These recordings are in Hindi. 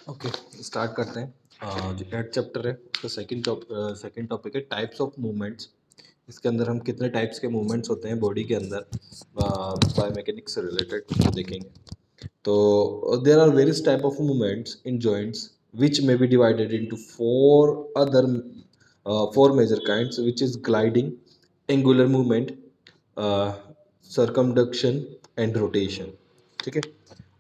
ओके, स्टार्ट करते हैं। जो एट चैप्टर है उसका सेकंड टॉपिक है टाइप्स ऑफ मूवमेंट्स। इसके अंदर हम कितने टाइप्स के मूवमेंट्स होते हैं बॉडी के अंदर बायोमैकेनिक्स से रिलेटेड देखेंगे। तो there are various type of movements in joints which may be divided into four major kinds which is gliding, angular movement, circumduction and rotation. ठीक है,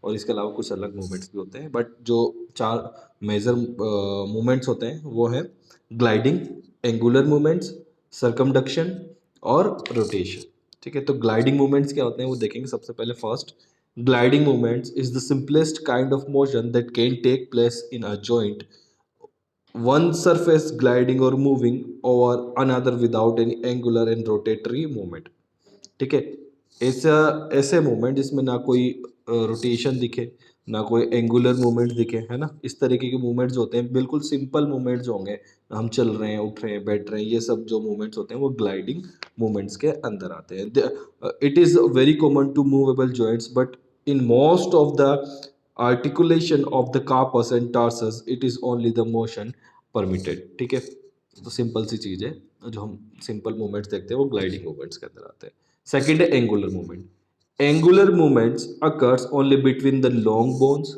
और इसके अलावा कुछ अलग मूवमेंट्स भी होते हैं, बट जो चार मेजर मूवमेंट्स होते हैं वो हैं ग्लाइडिंग, एंगुलर मूवमेंट्स, सर्कमडक्शन और रोटेशन। ठीक है, तो ग्लाइडिंग मूवमेंट्स क्या होते हैं वो देखेंगे। सबसे पहले first, gliding movements is the simplest kind of motion that can take place in a joint, one surface gliding or moving over another without any angular and rotatory movement। ठीक है, ऐसा ऐसे मूवमेंट जिसमें ना कोई रोटेशन दिखे, ना कोई एंगुलर मूवमेंट दिखे, है ना। इस तरीके के मूवमेंट्स होते हैं, बिल्कुल सिंपल मूवमेंट्स होंगे। हम चल रहे हैं, उठ रहे हैं, बैठ रहे हैं, ये सब जो मूवमेंट्स होते हैं वो ग्लाइडिंग मूवमेंट्स के अंदर आते हैं। It is very common to movable joints, but in most of the articulation of the carpus and tarsus it is only the motion permitted। ठीक है, तो सिंपल सी चीज़ है, जो हम सिंपल मूवमेंट्स देखते हैं वो ग्लाइडिंग मूवमेंट्स के अंदर आते हैं। सेकंड है angular movement. Angular movements occurs only between the long bones.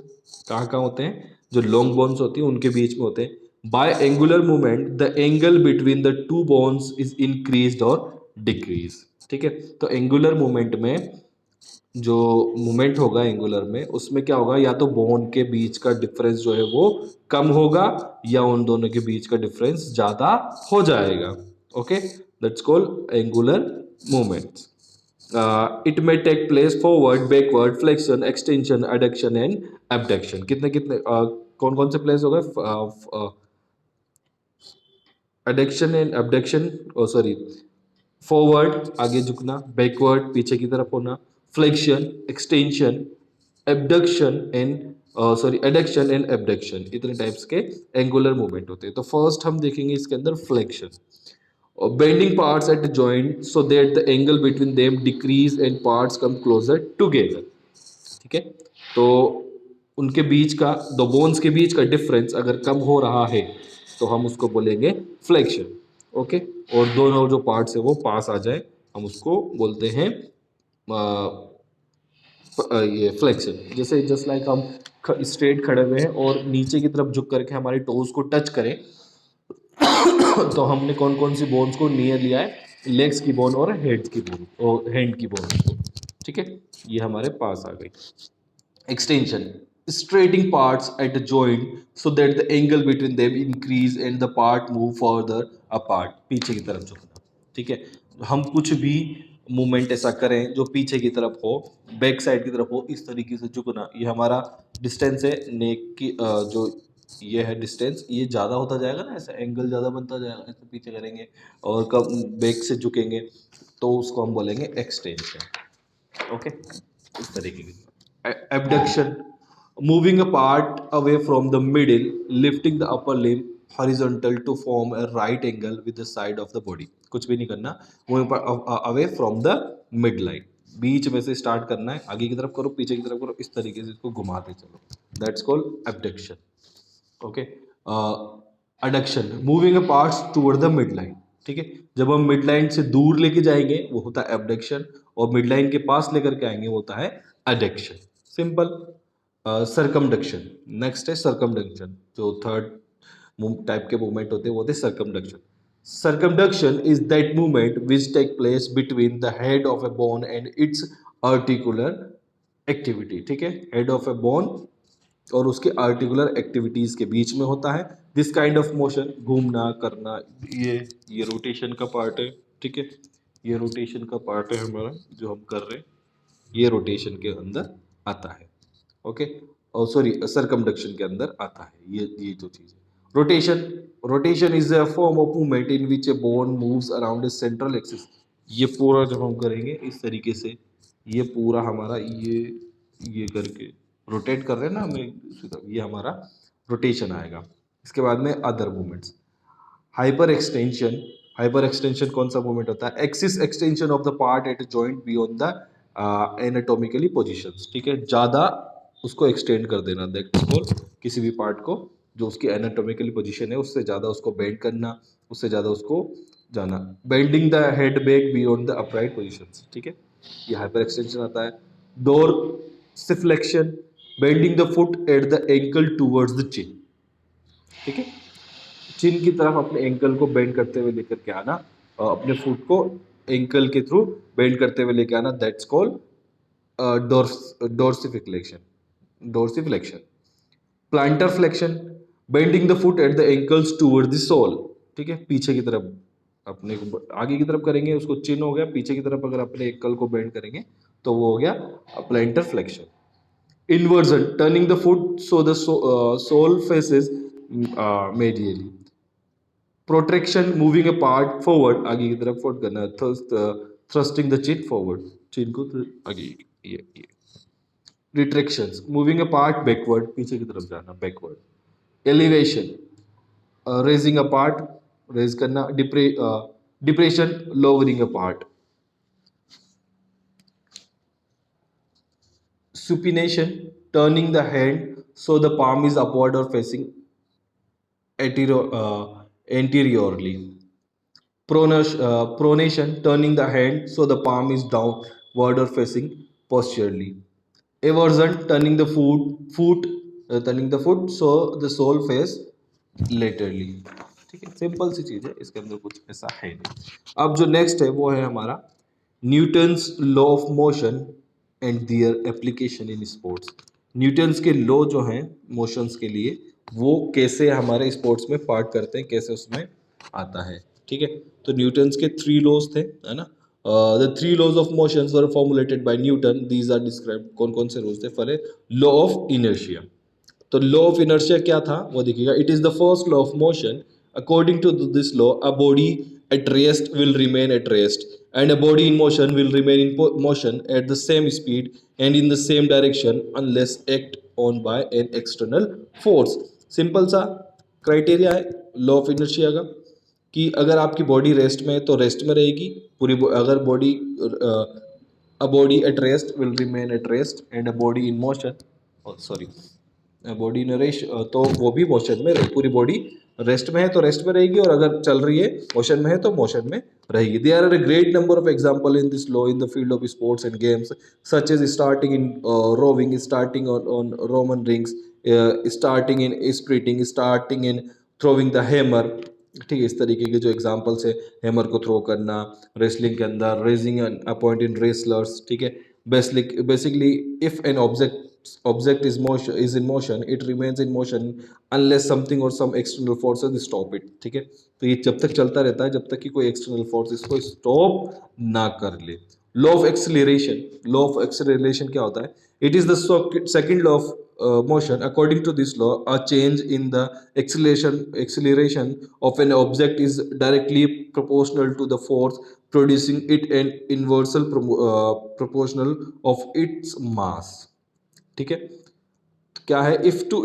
कहाँ कहाँ होते हैं? जो लॉन्ग बोन्स होती हैं उनके बीच में होते हैं। By angular movement the angle between the two bones is increased और डिक्रीज। ठीक है, तो एंगुलर मूवमेंट में जो मूवमेंट होगा एंगुलर में, उसमें क्या होगा, या तो बोन के बीच का डिफरेंस जो है वो कम होगा या उन दोनों के बीच का डिफरेंस ज्यादा हो जाएगा। Okay, that's called angular movements. It may take place forward, backward, flexion, extension, adduction and abduction. कितने कितने कौन कौन से प्लेस हो गए? Adduction and abduction, oh sorry, forward आगे झुकना, बैकवर्ड पीछे की तरफ होना, flexion, extension, abduction and sorry adduction and abduction, इतने टाइप्स के एंगुलर मूवमेंट होते हैं। तो फर्स्ट हम देखेंगे इसके अंदर flexion, bending parts at joint so that the angle between them decrease and parts come closer together. ठीक है, तो उनके बीच का, दो बोन्स के बीच का डिफरेंस अगर कम हो रहा है तो हम उसको बोलेंगे फ्लेक्शन। ओके, और दोनों जो पार्ट्स है वो पास आ जाए, हम उसको बोलते हैं ये फ्लेक्शन। जैसे जस्ट लाइक हम स्ट्रेट खड़े हुए हैं और नीचे की तरफ झुक करके हमारी टोज को टच करें, तो हमने कौन कौन सी बोन्स को नियर लिया है? लेग्स की बोन और हेड की बोन और हैंड की बोन को। ठीक है, ये हमारे पास आ गई। Extension, straightening parts at the joint so that the angle between them increase and the part move further apart। पीछे की तरफ झुकना। ठीक है, हम कुछ भी मूवमेंट ऐसा करें जो पीछे की तरफ हो, बैक साइड की तरफ हो, इस तरीके से झुकना, ये हमारा डिस्टेंस है नेक की। जो ये है डिस्टेंस, ये ज़्यादा होता जाएगा ना, ऐसा एंगल ज़्यादा बनता जाएगा, ऐसे पीछे करेंगे और कब बैक से झुकेंगे तो उसको हम बोलेंगे एक्सटेंशन। ओके, इस तरीके की। Abduction, moving a part away from the middle, lifting the upper limb horizontal to form a right angle with the side of the body। कुछ भी नहीं करना, moving away from the midline, बीच में से स्टार्ट करना है, आगे की तरफ करो, पीछे की तरफ करो, इस तरीके से इसको घुमाते चलो, that's called abduction। Okay, adduction, moving a parts toward the mid line. ठीक है, जब हम मिड लाइन से दूर लेके जाएंगे वो होता है एबडक्शन, और मिड लाइन के पास लेकर के आएंगे वो होता है अडक्शन। सिंपल। सरकमडक्शन, नेक्स्ट है सरकमडक्शन। जो थर्ड टाइप के मूवमेंट होते हैं वो होते हैं circumduction. Circumduction is that movement which take place between the head of a bone and its articular activity। ठीक है, head of a bone और उसके आर्टिकुलर एक्टिविटीज के बीच में होता है। दिस काइंड ऑफ मोशन, घूमना करना, ये रोटेशन का पार्ट है। ठीक है, ये रोटेशन का पार्ट है हमारा जो हम कर रहे हैं, ये रोटेशन के अंदर आता है। ओके, और सॉरी सरकमडक्शन के अंदर आता है ये जो चीज़ है। Rotation, rotation is a form of movement in which A bone moves around a central axis. ये पूरा जब हम करेंगे इस तरीके से, ये पूरा हमारा ये करके रोटेट कर रहे हैं ना हमें, ये हमारा रोटेशन आएगा। इसके बाद में other movements, hyper extension. Hyper extension कौन सा मूवमेंट होता है? Axis extension of the part eight joint beyond the anatomically positions. ठीक है, ज़्यादा उसको एक्सटेंड कर देना, दैट्स कॉल्ड किसी भी पार्ट को जो उसकी एनाटॉमिकली पोजीशन है उससे ज़्यादा उसको बेंड करना, उससे ज़्यादा उसको जाना। Bending the head back beyond the upright position, ठीक है, ये हाइपर एक्सटेंशन आता है। Dorsiflexion, bending the foot at the ankle towards the chin, ठीक है, चिन की तरफ अपने एंकल को बेंड करते हुए लेकर के आना, अपने फुट को एंकल के थ्रू बेंड करते हुए लेके आना, that's called dorsiflexion, dorsiflexion. Plantar flexion, bending the foot at the ankles toward the sole, ठीक है, पीछे की तरफ अपने को आगे की तरफ करेंगे उसको चिन हो गया, पीछे की तरफ अगर अपने एंकल को बेंड करेंगे तो वो हो गया planter flexion. Inversion, turning the foot so the sole faces medially. Protraction, moving a part forward, आगे की तरफ फोल्ड करना, thrusting the chin forward, chin को आगे, ये retractions, moving a part backward, पीछे की तरफ जाना, backward. Elevation, raising a part, raise करना, depression, lowering a part. Supination, turning the hand so the palm is upward or facing anteriorly. Pronation, turning the hand so the palm is downward or facing posteriorly. Eversion, turning the foot so the sole face laterally. ठीक है, सिंपल सी चीज है, इसके अंदर कुछ ऐसा है नहीं। अब जो नेक्स्ट है वो है हमारा Newton's law of motion and their application in sports. Newton's के लॉ जो हैं मोशंस के लिए वो कैसे हमारे स्पोर्ट्स में पार्ट करते हैं, कैसे उसमें आता है, ठीक है। तो न्यूटन्स के 3 लॉज थे, है ना। The 3 laws of motions were formulated by Newton, these are described, कौन कौन से रूल्स थे। फॉर लॉ ऑफ इनर्शिया, तो लॉ ऑफ इनर्शिया क्या था वो देखिएगा, it is the first law of motion. According to this law a body at rest will remain at rest and a body in motion will remain in motion at the same speed and in the same direction unless act on by an external force. Simple सा क्राइटेरिया है लॉ ऑफ इनर्शिया का कि अगर आपकी बॉडी रेस्ट में है तो रेस्ट में रहेगी पूरी, अगर body a body at rest will remain at rest and a body in motion, sorry, body in rest, तो वो भी मोशन में रहे, पूरी बॉडी रेस्ट में है तो रेस्ट में रहेगी और अगर चल रही है मोशन में है तो मोशन में रहेगी। There are a great number of example in this law in the field of sports and games such as starting in rowing, starting on Roman rings, starting in sprinting, starting in throwing the hammer, ठीक है। इस तरीके के जो एग्जांपल्स है, हैमर को थ्रो करना, रेसलिंग के अंदर raising a point in wrestlers, ठीक है। Basically if an object is in motion, it remains in motion unless something or some external forces stop it, ठीक है। तो ये जब तक चलता रहता है जब तक कि कोई एक्सटर्नल फोर्स इसको स्टॉप ना कर ले। Law of acceleration, law of acceleration क्या होता है, it is the second law of motion. According to this law, a change in the acceleration of an object is directly proportional to the force producing it and inversely proportional of its mass, ठीक है। तो क्या है, if two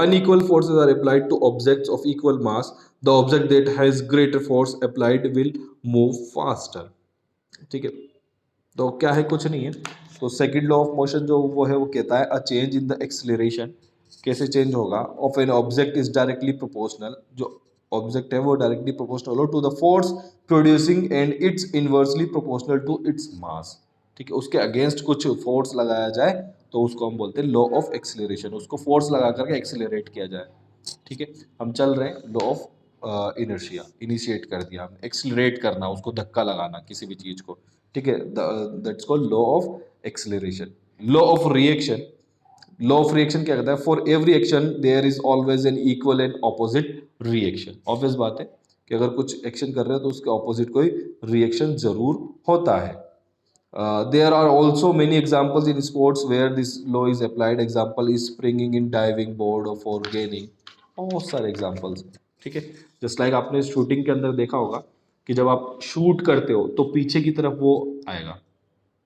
unequal forces are applied to objects of equal mass the object that has greater force applied will move faster, ठीक है। तो क्या है, कुछ नहीं है। तो सेकंड लॉ ऑफ मोशन जो वो है वो कहता है a change in the acceleration, कैसे चेंज होगा, of an object is directly proportional, जो ऑब्जेक्ट है वो डायरेक्टली प्रोपोर्शनल हो to the force producing and its inversely proportional to its mass, ठीक है। उसके अगेंस्ट कुछ फोर्स लगाया जाए तो उसको हम बोलते हैं लॉ ऑफ एक्सेलरेशन, उसको फोर्स लगा करके एक्सेलरेट किया जाए, ठीक है। हम चल रहे हैं, लॉ ऑफ इनर्शिया इनिशिएट कर दिया हमने, एक्सेलरेट करना, उसको धक्का लगाना किसी भी चीज को, ठीक है, that's called law of acceleration. Law of reaction, law of reaction क्या कहता है, for every action there is always an equal and opposite reaction. Obvious बात है कि अगर कुछ एक्शन कर रहे हो तो उसके ऑपोजिट कोई रिएक्शन जरूर होता है। There are also many examples in sports where this law is applied. Example is springing in diving board or for gaining, बहुत सारे एग्जाम्पल्स, ठीक है। जस्ट लाइक आपने शूटिंग के अंदर देखा होगा कि जब आप शूट करते हो तो पीछे की तरफ वो आएगा,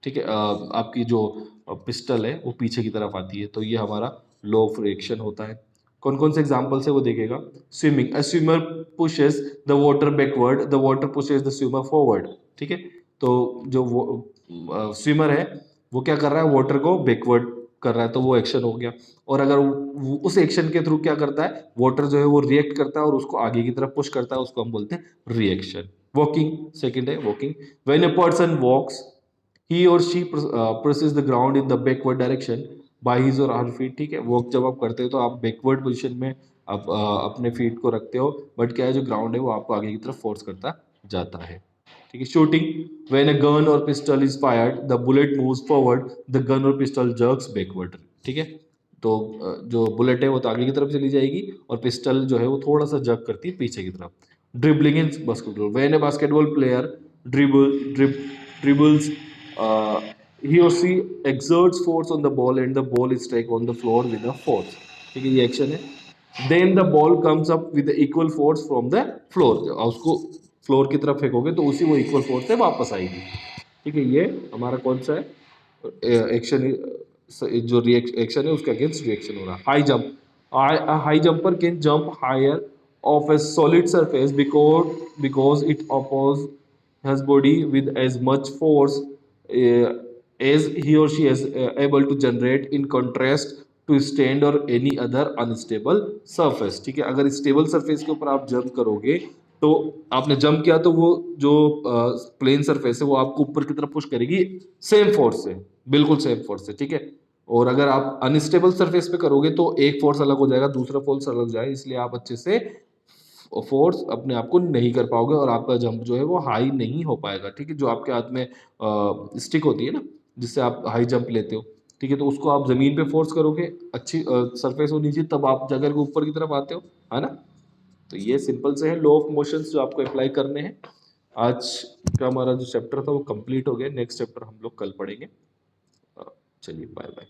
ठीक है, आपकी जो पिस्टल है वो पीछे की तरफ आती है, तो ये हमारा लॉ ऑफ रिएक्शन होता है। कौन कौन से एग्जाम्पल्स है वो देखेगा, swimming, a swimmer pushes the water backward, the water pushes the swimmer forward, ठीक है। तो जो वो स्विमर है वो क्या कर रहा है, वाटर को बैकवर्ड कर रहा है तो वो एक्शन हो गया। और अगर उस एक्शन के थ्रू क्या करता है, वाटर जो है वो रिएक्ट करता है और उसको आगे की तरफ पुश करता है, उसको हम बोलते हैं रिएक्शन। वॉकिंग, सेकंड है वॉकिंग। व्हेन अ पर्सन वॉक्स ही और she presses the ground in the backward direction by his और हर फीट। ठीक है, वॉक जब आप करते हो तो आप बैकवर्ड पोजीशन में आप अपने फीट को रखते हो, बट क्या है जो ग्राउंड है वो आपको आगे की तरफ फोर्स करता जाता है। ठीक है, शूटिंग, व्हेन अ गन और pistil is fired the bullet moves forward, the gun और पिस्टल जर्क्स बैकवर्ड। ठीक है, तो जो बुलेट है वो तो आगे की तरफ चली जाएगी और पिस्टल जो है वो थोड़ा सा जर्क करती है पीछे की तरफ। Dribbling in basketball, when a basketball player dribbles, he or she exerts force on the ball and the ball is struck on the floor with a force। ठीक है, ये एक्शन है। Then the ball comes up with equal force from the floor, उसको फ्लोर की तरफ फेंकोगे तो उसी वो इक्वल फोर्स से वापस आएगी। ठीक है, ये हमारा कौन सा है एक्शन, जो रिएक्शन है उसके अगेंस्ट रिएक्शन हो रहा है। High jump, high jumper can jump higher off a solid surface because it oppose his body with as much force as he or she is able to generate, in contrast to stand or any other unstable surface। ठीक है, अगर स्टेबल सरफेस के ऊपर आप जंप करोगे तो आपने जंप किया तो वो जो प्लेन सरफेस है वो आपको ऊपर की तरफ पुश करेगी सेम फोर्स से, बिल्कुल सेम फोर्स से। ठीक है, और अगर आप अनस्टेबल सरफेस पे करोगे तो एक फोर्स अलग हो जाएगा, दूसरा फोर्स अलग हो जाएगा, इसलिए आप अच्छे से फोर्स अपने आप को नहीं कर पाओगे और आपका जंप जो है वो हाई नहीं हो पाएगा। ठीक है, जो आपके हाथ में स्टिक होती है ना जिससे आप हाई जंप लेते हो, ठीक है, तो उसको आप जमीन पे फोर्स करोगे, अच्छी सरफेस होनी चाहिए तब आप जाकर के ऊपर की तरफ आते हो, है ना। तो ये सिंपल से है लॉ ऑफ मोशंस जो आपको अप्लाई करने हैं। आज का हमारा जो चैप्टर था वो कंप्लीट हो गया, नेक्स्ट चैप्टर हम लोग कल पढ़ेंगे। चलिए बाय बाय।